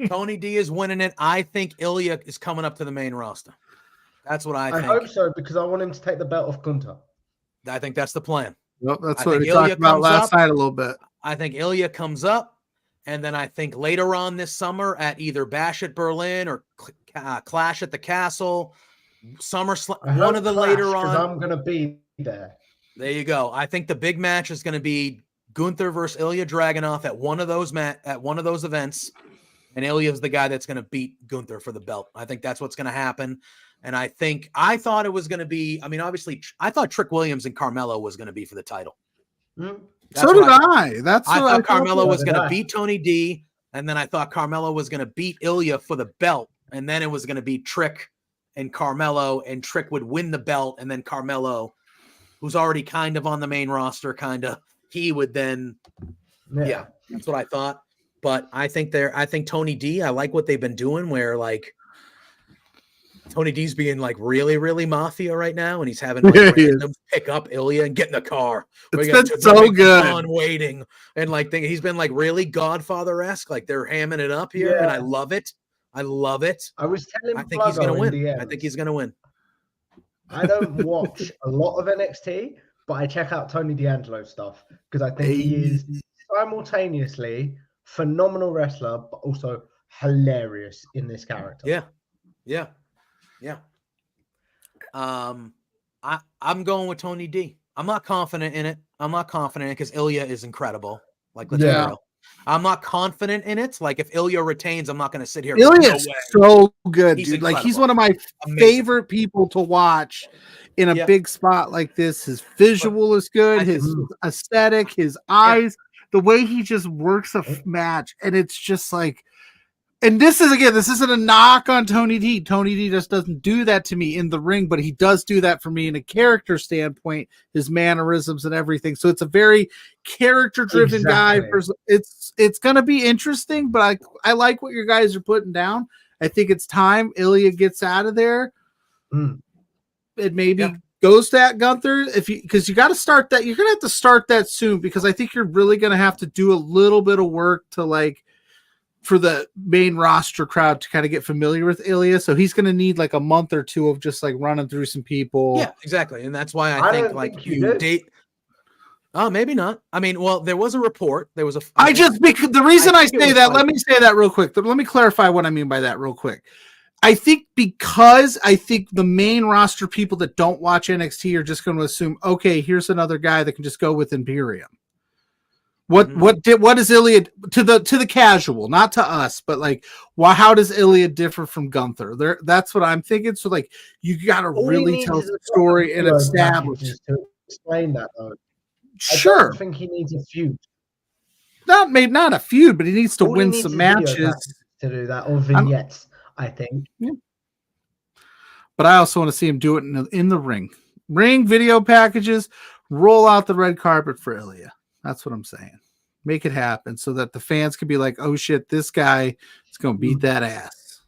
Tony D is winning it. I think Ilya is coming up to the main roster. That's what I think. I hope so because I want him to take the belt off Gunther. I think that's the plan. Well, that's what we talked about last night a little bit. I think Ilya comes up. And then I think later on this summer at either Bash at Berlin or Clash at the Castle, SummerSlam, one of the later on. I'm going to be there. There you go. I think the big match is going to be Gunther versus Ilya Dragunov at one of those events. And Ilya is the guy that's going to beat Gunther for the belt. I think that's what's going to happen. And I thought it was going to be, I mean, obviously, I thought Trick Williams and Carmelo was going to be for the title. So did I. I thought Carmelo was going to beat Tony D, and then I thought Carmelo was going to beat Ilya for the belt, and then it was going to be Trick and Carmelo, and Trick would win the belt, and then Carmelo, who's already kind of on the main roster, he would then, yeah, that's what I thought. But I think Tony D, I like what they've been doing, where like Tony D's being like really, really mafia right now, and he's having like randoms pick up Ilya and get in the car. It's been so good. On waiting, and like he's been like really Godfather-esque. Like they're hamming it up here, and I love it. I love it. I was telling I think he's going to win. I think he's going to win. I don't watch a lot of NXT, but I check out Tony D'Angelo stuff because I think he is simultaneously phenomenal wrestler, but also hilarious in this character. Yeah. I'm going with Tony D. I'm not confident in it. Because Ilya is incredible. Like, let's be real. I'm not confident in it. Like, if Ilya retains, I'm not going to sit here. Ilya is so good, dude. Incredible. Like, he's one of my favorite people to watch in a big spot like this. His visual is good. His aesthetic, his eyes, the way he just works a match. And it's just like, and this isn't a knock on Tony D. Tony D just doesn't do that to me in the ring, but he does do that for me in a character standpoint, his mannerisms and everything. So it's a very character-driven guy. It's going to be interesting, but I like what your guys are putting down. I think it's time Ilya gets out of there. It maybe goes to at Gunther because you got to start that. You're going to have to start that soon because I think you're really going to have to do a little bit of work to like, for the main roster crowd to kind of get familiar with Ilya. So he's going to need like a month or two of just like running through some people. Yeah, exactly. And that's why I think like you date. Maybe not. I mean, well, there was a report. There was a. Because the reason I think it say was that, like- let me say that real quick. Let me clarify what I mean by that real quick. I think the main roster people that don't watch NXT are just going to assume, okay, here's another guy that can just go with Imperium. What is Iliad to the casual, not to us, but like, how does Iliad differ from Gunther? That's what I'm thinking. So like, you got to really tell the story and establish. To explain that though. Sure. I don't think he needs a feud. Not a feud, but he needs to All he win needs some is video matches packages to do that, or vignettes. I think. Yeah. But I also want to see him do it in the ring. Video packages, roll out the red carpet for Ilya. That's what I'm saying. Make it happen so that the fans can be like, oh shit, this guy is going to beat that ass.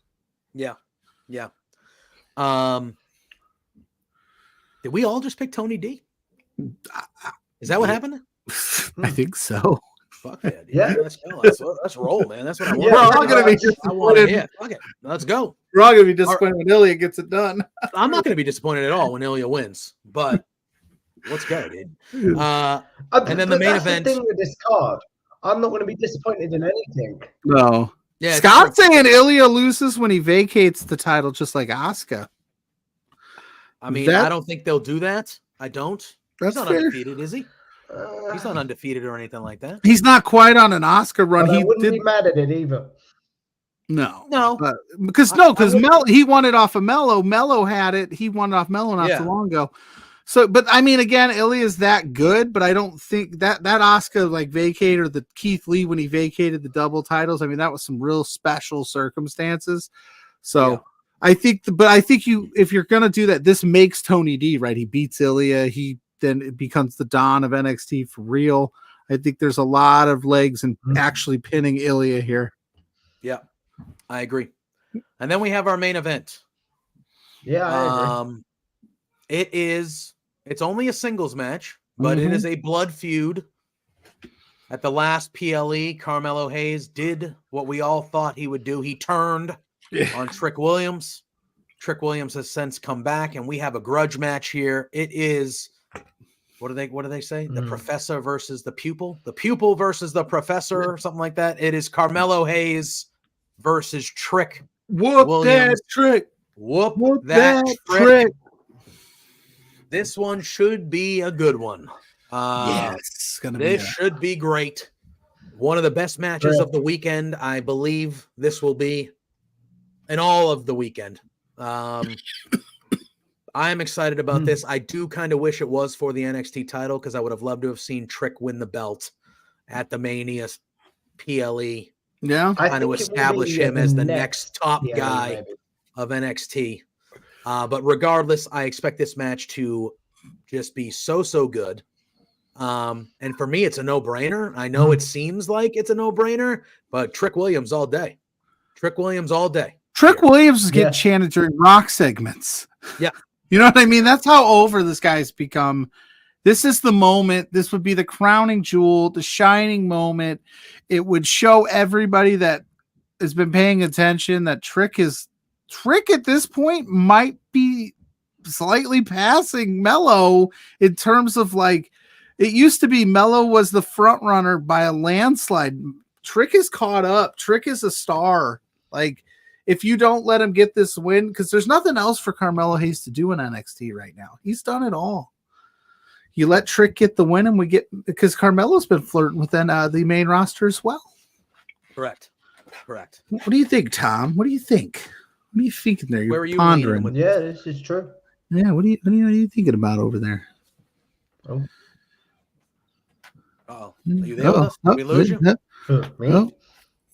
Yeah. Yeah. Did we all just pick Tony D? Is that what happened? I think so. Fuck yeah, dude. Yeah. Let's go. Let's roll, man. That's what I want. Yeah, We're all going to be I want to disappointed. hit. Fuck it. Let's go. We're all going to be disappointed when Ilya gets it done. I'm not going to be disappointed at all when Ilya wins, but let's go, dude. And then the main event. The thing with this card, I'm not going to be disappointed in anything. No. Yeah, Scott's saying Ilya loses when he vacates the title, just like Asuka. I mean, I don't think they'll do that. I don't. That's He's not fair. undefeated, is he? He's not undefeated or anything like that. He's not quite on an Oscar run. But I He wouldn't did be mad at it either. No. because Mel, he won it off of Mello. Mello had it. He won it off Mello not too long ago. So, but I mean, again, Ilya is that good, but I don't think that Asuka like vacated, or the Keith Lee when he vacated the double titles. I mean, that was some real special circumstances. So I think, if you're gonna do that, this makes Tony D right. He beats Ilya. He then becomes the Don of NXT for real. I think there's a lot of legs in actually pinning Ilya here. Yeah, I agree. And then we have our main event. Yeah, I agree. It's only a singles match, but it is a blood feud. At the last PLE, Carmelo Hayes did what we all thought he would do. He turned on Trick Williams. Trick Williams has since come back, and we have a grudge match here. It is, what do they say? The professor versus the pupil versus the professor, or something like that. It is Carmelo Hayes versus Trick Williams. That trick. Whoop that trick. This one should be a good one. Yes, this should be great. One of the best matches of the weekend, I believe this will be, in all of the weekend. I'm excited about this. I do kind of wish it was for the NXT title, because I would have loved to have seen Trick win the belt at the Mania PLE. Yeah, kind of establish him as the next top guy of NXT. But regardless, I expect this match to just be so good. And for me, it's a no-brainer. I know it seems like it's a no-brainer, but Trick Williams all day. Trick Williams all day. Trick Williams is getting chanted during rock segments. Yeah. You know what I mean? That's how over this guy's become. This is the moment. This would be the crowning jewel, the shining moment. It would show everybody that has been paying attention that Trick at this point might be slightly passing Mello in terms of, like, it used to be Mello was the front runner by a landslide. Trick is caught up. Trick is a star. Like, if you don't let him get this win, because there's nothing else for Carmelo Hayes to do in NXT right now. He's done it all. You let Trick get the win, and we get, because Carmelo's been flirting with the main roster as well. Correct. What do you think, Tom? What do you think? What are you thinking there? You're pondering. Yeah, this is true. Yeah, what are you thinking about over there? Oh. Are you there with us? Did we lose you? Me?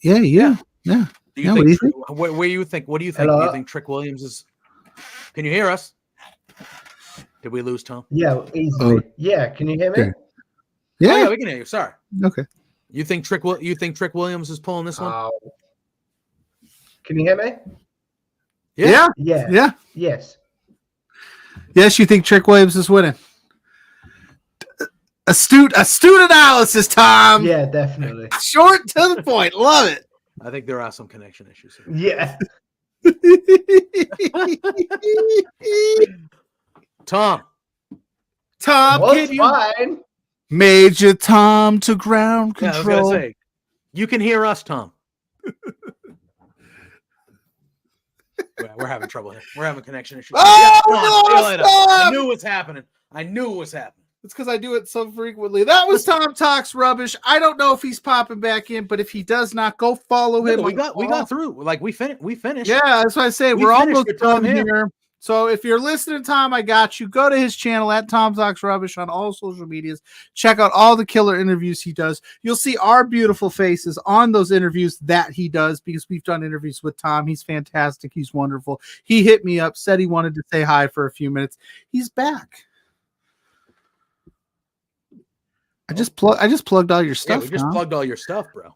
Yeah. Do you think? What do you think? What do you think? Hello? Do you think Trick Williams is? Can you hear us? Did we lose Tom? Yeah, easily. Oh. Yeah, can you hear me? Yeah, we can hear you. Sorry. Okay. You think Trick Williams is pulling this one? Can you hear me? Yeah. Yes. Yes, you think Trick Williams is winning? Astute analysis, Tom. Yeah, definitely. Short to the point. Love it. I think there are some connection issues here. Yeah. Tom, Well, can you? fine. Major Tom to ground Yeah, I was control. gonna say, you can hear us, Tom. We're having trouble here. We're having connection issues. Oh, Come on, see you later. stop! I knew it was happening. It's because I do it so frequently. That was Tom Talks Rubbish. I don't know if he's popping back in, but if he does not, go follow him. We got through. Like we finished. Yeah, that's what I say. We We're finished almost with Tom done here. So if you're listening, Tom, I got you. Go to his channel at Tom Talks Rubbish on all social medias. Check out all the killer interviews he does. You'll see our beautiful faces on those interviews that he does because we've done interviews with Tom. He's fantastic. He's wonderful. He hit me up, said he wanted to say hi for a few minutes. He's back. I just plugged all your stuff. Yeah, we just plugged all your stuff, bro.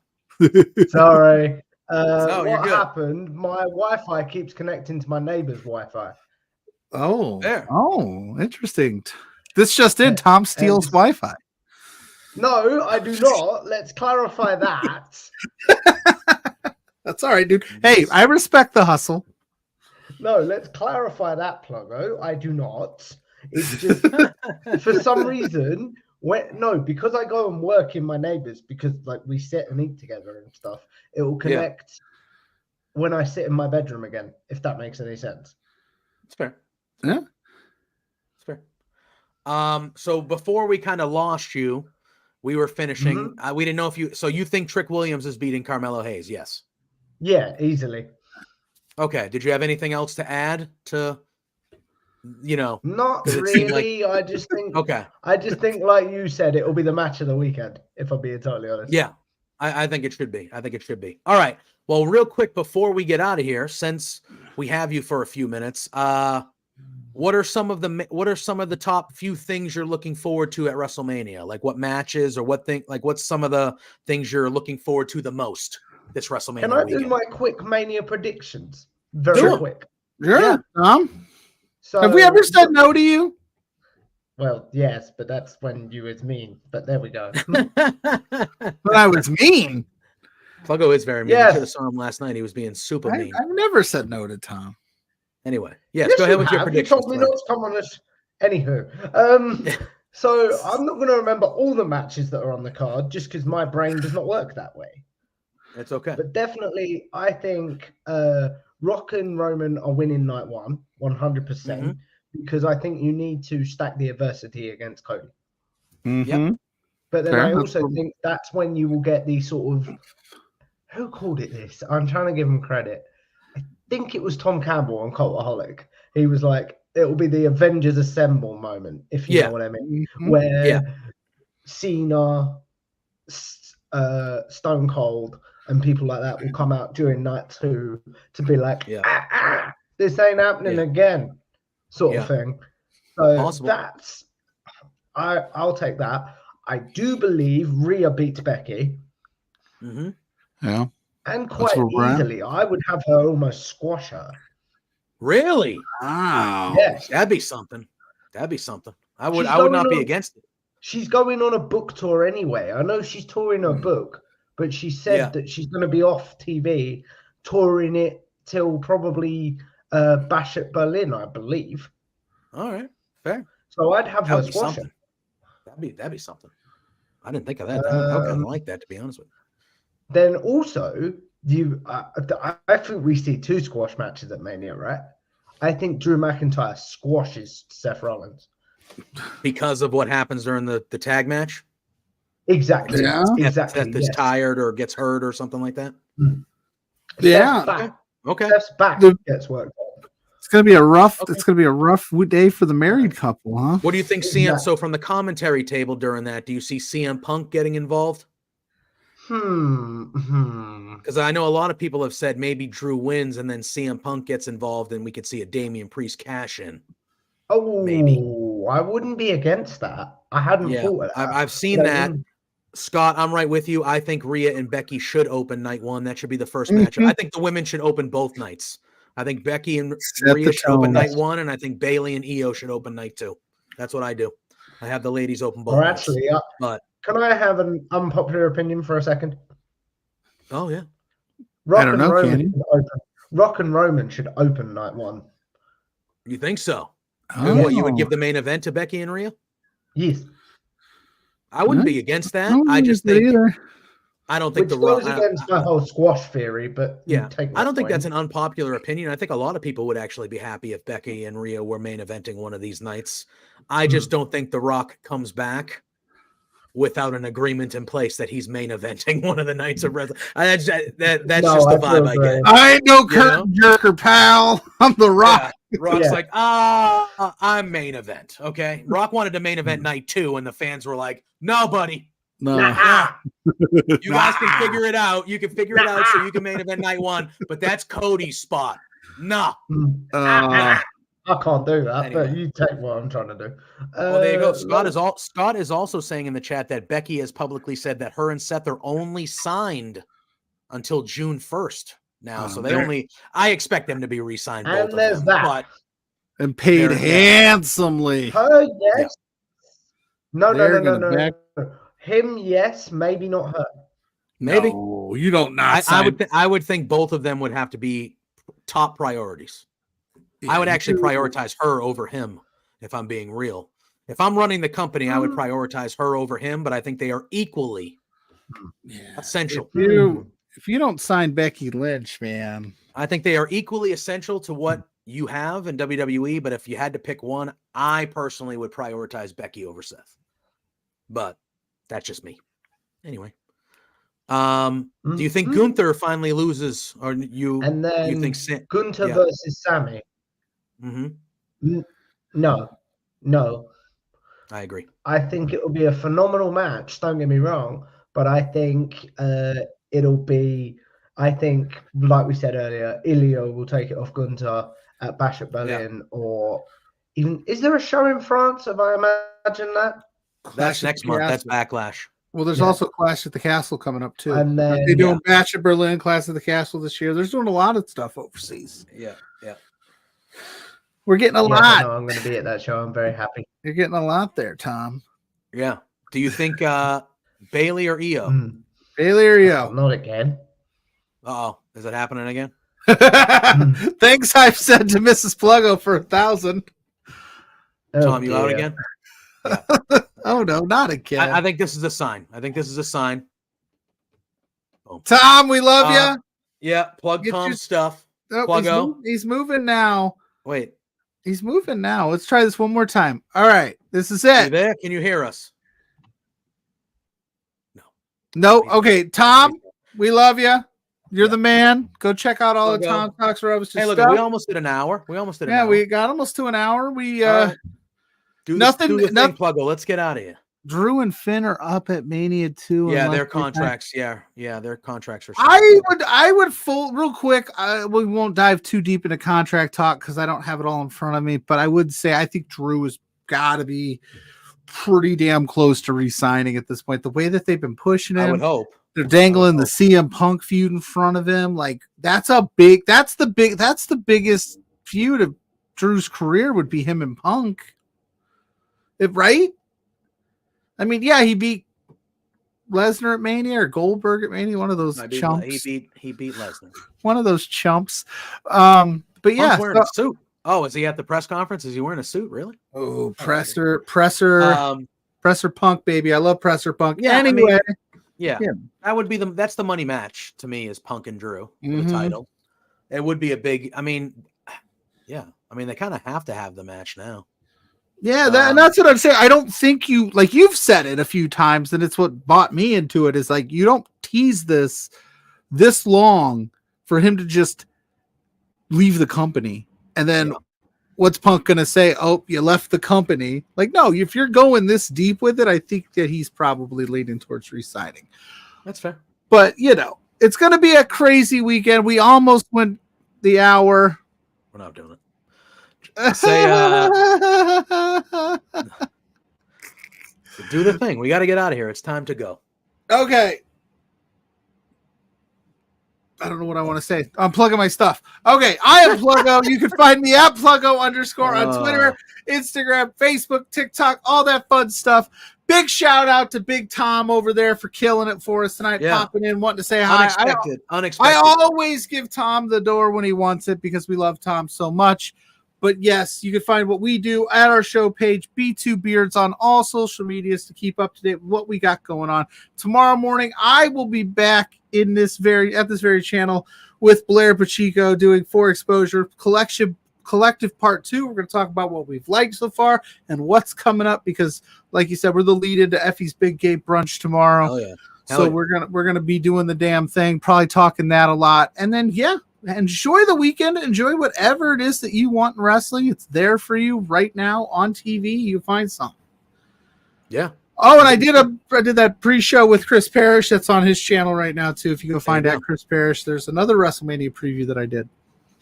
Sorry. No, you're what good. happened? My Wi-Fi keeps connecting to my neighbor's Wi-Fi. Oh, There. Oh, interesting. This just in, Tom steals Wi-Fi. No, I do not. Let's clarify that. That's all right, dude. Hey, I respect the hustle. No, let's clarify that, Pluggo. I do not. It's just for some reason because I go and work in my neighbors because like we sit and eat together and stuff. It will connect when I sit in my bedroom again. If that makes any sense. It's fair. Yeah. It's fair. So before we kind of lost you, we were finishing. We didn't know if you think Trick Williams is beating Carmelo Hayes? Yes. Yeah, easily. Okay. Did you have anything else to add to? Not really. I just think. Okay. I just think, like you said, it will be the match of the weekend. If I'm being totally honest. Yeah, I think it should be. All right. Well, real quick before we get out of here, since we have you for a few minutes, what are some of the top few things you're looking forward to at WrestleMania? Like what matches or what's some of the things you're looking forward to the most this WrestleMania Can I weekend? do my quick Mania predictions? Very quick. Sure. Yeah. Tom, So, have we ever said no to you? Well, yes, but that's when you was mean. But there we go. But I was mean. Pluggo is very mean. Yes. I should have saw him last night. He was being super mean. I've never said no to Tom. Anyway, yes, go ahead with your predictions. You told me not to come on this. Anywho, so I'm not going to remember all the matches that are on the card just because my brain does not work that way. It's okay. But definitely, I think Rock and Roman are winning night one, 100%, because I think you need to stack the adversity against Cody. Yep. But then I also think that's when you will get the sort of, who called it this? I'm trying to give him credit. I think it was Tom Campbell on Cultaholic. He was like, it will be the Avengers Assemble moment, if you know what I mean, where Cena, Stone Cold, and people like that will come out during night two to be like, this ain't happening again, sort of thing. So that's, I'll take that. I do believe Rhea beats Becky. Yeah. And quite easily. I would have her almost squash her. Really? Wow. Yes. That'd be something. I would not be against it. She's going on a book tour anyway. I know she's touring her book, but she said that she's going to be off TV touring it till probably Bash at Berlin, I believe. All right. Fair. So I'd have her squash her. That'd be something. I didn't think of that. Okay, I like that, to be honest with you. Then also, I think we see two squash matches at Mania, right? I think Drew McIntyre squashes Seth Rollins. Because of what happens during the tag match? Exactly. Yeah. Exactly. Seth is tired or gets hurt or something like that? Yeah. Okay. Seth's back gets worked on. It's gonna be a rough. It's gonna be a rough day for the married couple, huh? What do you think, CM? So from the commentary table during that, do you see CM Punk getting involved? Because I know a lot of people have said maybe Drew wins and then CM Punk gets involved and we could see a Damian Priest cash in. Oh, maybe. I wouldn't be against that. I hadn't thought of that. I've seen that. Scott, I'm right with you. I think Rhea and Becky should open night one. That should be the first match. I think the women should open both nights. I think Becky and Rhea should open night one, and I think Bayley and Io should open night two. That's what I do. I have the ladies open both nights. Actually, can I have an unpopular opinion for a second? Oh, yeah. I don't know, Rock and Roman should open night one. You think so? Oh. What, you would give the main event to Becky and Rhea? Yes. I wouldn't be against that. don't I just think either. I don't think Which the goes against my whole squash theory, but yeah, take I don't think that's point. an unpopular opinion. I think a lot of people would actually be happy if Becky and Rhea were main eventing one of these nights. I just don't think The Rock comes back without an agreement in place that he's main eventing one of the nights of wrestling. That's No, just the I vibe I agree. get. I ain't no You curtain jerker, pal. I'm The Rock. Yeah, Rock's Yeah. like, I'm main event. Okay. Rock wanted to main event night 2, and the fans were like, no, buddy. No. No. You guys can figure it out. You can figure it out so you can main event night 1, but that's Cody's spot. No. I can't do that, Anyway. but you take what I'm trying to do. Well, there you go. Scott is also saying in the chat that Becky has publicly said that her and Seth are only signed until June 1st now. So I expect them to be re-signed, both And of there's them. that. But And paid handsomely. Her, yes. Yeah. No. Him, yes. Maybe not her. maybe No, you don't not. I would think both of them would have to be top priorities. I would actually prioritize her over him, if I'm being real. If I'm running the company, I would prioritize her over him, but I think they are equally essential. If you don't sign Becky Lynch, man, I think they are equally essential to what you have in WWE, but if you had to pick one, I personally would prioritize Becky over Seth. But that's just me. Anyway. Do you think Gunther finally loses, or you think Gunther versus Sammy? No. I agree. I think it will be a phenomenal match. Don't get me wrong, but I think it'll be. I think, like we said earlier, Ilya will take it off Gunther at Bash at Berlin, or even is there a show in France? Have I imagined that? That's next month. That's Backlash. Well, there's also Clash at the Castle coming up too. And then they're doing Bash at Berlin, Clash at the Castle this year. They're doing a lot of stuff overseas. Yeah. We're getting a lot. No, I'm going to be at that show. I'm very happy. You're getting a lot there, Tom. Yeah. Do you think Bailey or Io? Bailey or Io? Not again. Uh-oh. Is it happening again? Thanks, I've said to Mrs. Pluggo for 1,000. Tom, you out again? Yeah. Oh, no, not again. I think this is a sign. Boom. Tom, we love you. Yeah, plug Tom's stuff. Oh, Pluggo. He's moving now. Wait. He's moving now. Let's try this one more time. All right. This is it. You there? Can you hear us? No. Okay. Tom, we love you. You're the man. Go check out all the Tom Talks for us. Hey, look, we almost did an hour. Yeah, we got almost to an hour. We do nothing. Pluggo. Let's get out of here. Drew and Finn are up at Mania 2. Yeah, their contracts. Yeah, their contracts are. I would real quick. We won't dive too deep into contract talk because I don't have it all in front of me. But I would say I think Drew has got to be pretty damn close to re-signing at this point. The way that they've been pushing him, I would hope they're dangling the CM Punk feud in front of him. Like that's the biggest feud of Drew's career would be him and Punk. Right? I mean, yeah, he beat Lesnar at Mania or Goldberg at Mania, one of those chumps. He beat Lesnar. One of those chumps. But yeah, wearing a suit. Oh, is he at the press conference? Is he wearing a suit? Really? Oh, presser Punk, baby. I love presser Punk. Yeah. Anyway, that would be that's the money match to me is Punk and Drew for the title. It would be a big. I mean, they kind of have to have the match now. Yeah, and that's what I'm saying. I don't think you've said it a few times, and it's what bought me into it. Is like you don't tease this long for him to just leave the company, and then what's Punk gonna say? Oh, you left the company. Like, no, if you're going this deep with it, I think that he's probably leaning towards re-signing. That's fair. But it's gonna be a crazy weekend. We almost went the hour. We're not doing it. Say, do the thing. We got to get out of here. It's time to go. Okay. I don't know what I want to say. I'm plugging my stuff. Okay. I am Pluggo. You can find me at Pluggo_ on Twitter, Instagram, Facebook, TikTok, all that fun stuff. Big shout out to Big Tom over there for killing it for us tonight, popping in, wanting to say hi. Unexpected. I always give Tom the door when he wants it because we love Tom so much. But yes, you can find what we do at our show page, B2 Beards, on all social medias to keep up to date with what we got going on. Tomorrow morning, I will be back at this very channel with Blair Pacheco doing For Exposure Collective Part 2. We're going to talk about what we've liked so far and what's coming up because, like you said, we're the lead into Effie's Big Gay Brunch tomorrow. Oh yeah. So we're gonna be doing the damn thing, probably talking that a lot, and then enjoy the weekend. Enjoy whatever it is that you want in wrestling. It's there for you right now on TV. You find something. Yeah. Oh, and I did that pre-show with Chris Parrish. That's on his channel right now too. If you go find out Chris Parrish, there's another WrestleMania preview that I did.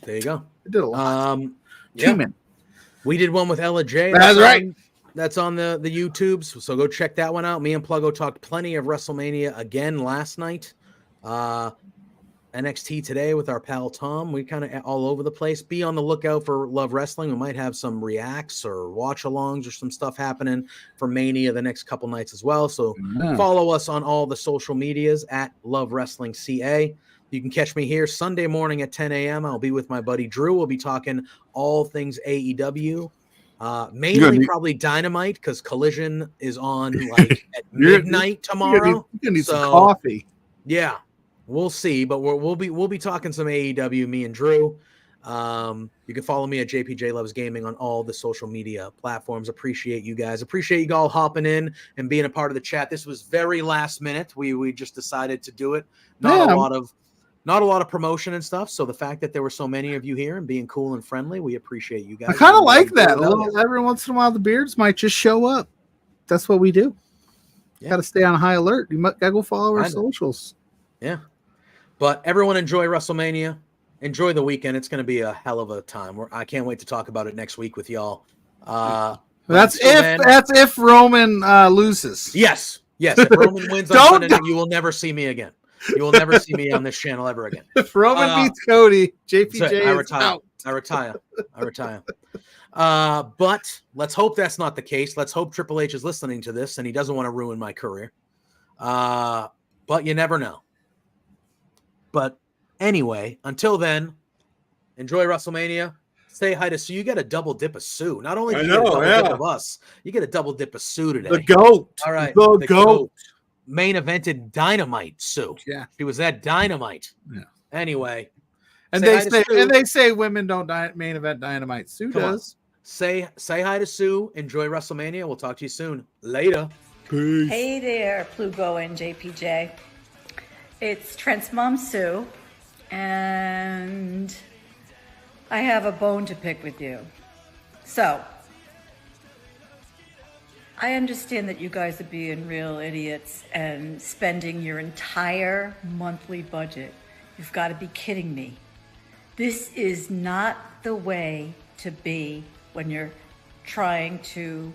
There you go. I did a lot. 2 minutes. We did one with Ella J. That's right. That's on the YouTubes. So go check that one out. Me and Pluggo talked plenty of WrestleMania again last night. NXT today with our pal Tom. We kind of all over the place. Be on the lookout for Love Wrestling. We might have some reacts or watch-alongs or some stuff happening for Mania the next couple nights as well. So follow us on all the social medias at Love Wrestling CA. You can catch me here Sunday morning at 10 a.m. I'll be with my buddy Drew. We'll be talking all things AEW. Mainly probably Dynamite because Collision is on like at midnight tomorrow. You're gonna need some coffee. Yeah, we'll see, but we'll be talking some AEW. Me and Drew. You can follow me at JPJ Loves Gaming on all the social media platforms. Appreciate you guys. Appreciate you all hopping in and being a part of the chat. This was very last minute. We just decided to do it. Not a lot of promotion and stuff. So the fact that there were so many of you here and being cool and friendly, we appreciate you guys. I kind of like that. Every once in a while, the beards might just show up. That's what we do. Got to stay on high alert. You got to go follow our socials. Yeah. But everyone enjoy WrestleMania. Enjoy the weekend. It's going to be a hell of a time. I can't wait to talk about it next week with y'all. That's if Roman loses. Yes. If Roman wins on Sunday night, you will never see me again. You will never see me on this channel ever again. If Roman beats Cody, JPJ is out. I retire. But let's hope that's not the case. Let's hope Triple H is listening to this and he doesn't want to ruin my career. But you never know. But anyway, until then, enjoy WrestleMania. Say hi to Sue. You get a double dip of Sue. Not only do you get a double dip of us, you get a double dip of Sue today. The GOAT. All right. The GOAT. Main evented Dynamite Sue. Yeah. She was at Dynamite. Yeah. Anyway. And they say women don't main event Dynamite. Sue does. Say hi to Sue. Enjoy WrestleMania. We'll talk to you soon. Later. Peace. Hey there, PLUGGO and JPJ. It's Trent's mom, Sue, and I have a bone to pick with you. So, I understand that you guys are being real idiots and spending your entire monthly budget. You've got to be kidding me. This is not the way to be when you're trying to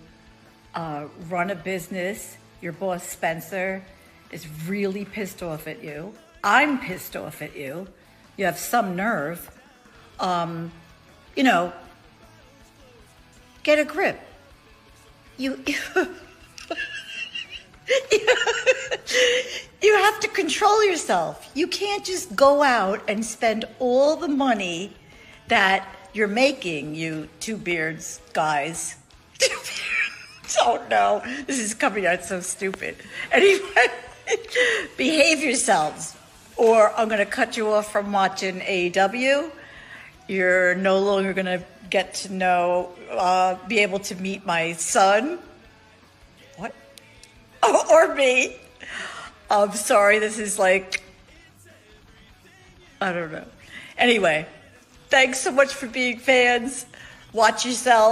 run a business. Your boss, Spencer, is really pissed off at you. I'm pissed off at you. You have some nerve. Get a grip. You have to control yourself. You can't just go out and spend all the money that you're making, you two beards guys. Oh no, this is coming out so stupid. Anyway, behave yourselves or I'm going to cut you off from watching AEW. You're no longer going to get to know, be able to meet my son. What? Or me. I'm sorry, this is like, I don't know. Anyway, thanks so much for being fans. Watch yourselves.